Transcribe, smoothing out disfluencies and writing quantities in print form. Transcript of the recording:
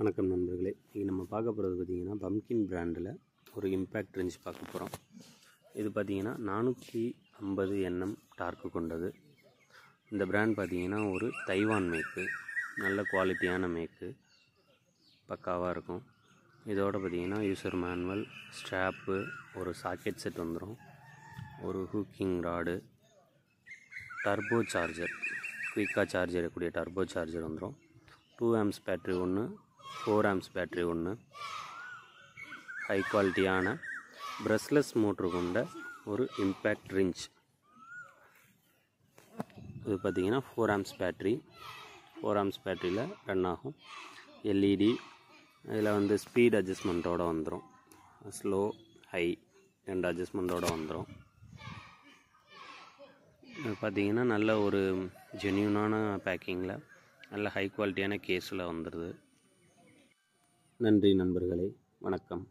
வணக்கம் நண்பர்களே. இன்றைக்கி நம்ம பார்க்க போகிறது பார்த்திங்கன்னா பம்கின் பிராண்டில் ஒரு இம்பேக்ட் ரெஞ்ச் பார்க்க போகிறோம். இது பார்த்திங்கன்னா 450 Nm டார்க்கு கொண்டது. இந்த பிராண்ட் பார்த்திங்கன்னா ஒரு தைவான் மேக்கு, நல்ல குவாலிட்டியான மேக்கு, பக்காவாக இருக்கும். இதோட பார்த்திங்கன்னா யூசர் மேனுவல், ஸ்ட்ராப்பு, ஒரு சாக்கெட் செட் வந்துடும், ஒரு ஹூக்கிங் ராடு, டர்போ சார்ஜர், குயிக்காக சார்ஜ் ஏறக்கூடிய டர்போ சார்ஜர் வந்துடும், 2 amps பேட்ரி ஒன்று, 4 amps பேட்ரி ஒன்று, ஹை குவாலிட்டியான ப்ரஷ்லெஸ் மோட்ரு கொண்ட ஒரு இம்பேக்ட் ரெஞ்ச். இது பார்த்திங்கன்னா 4 amps பேட்ரி, 4 amps பேட்ரியில் ரன் ஆகும். எல்இடி, இதில் ஸ்பீட் அட்ஜஸ்ட்மெண்ட்டோடு வந்துடும், ஸ்லோ ஹை 2 அட்ஜஸ்ட்மெண்ட்டோடு வந்துடும். இது பார்த்திங்கன்னா நல்ல ஒரு ஜென்யூனான பேக்கிங்கில், நல்ல ஹை குவாலிட்டியான கேஸில் வந்துடுது. நன்றி நண்பர்களே, வணக்கம்.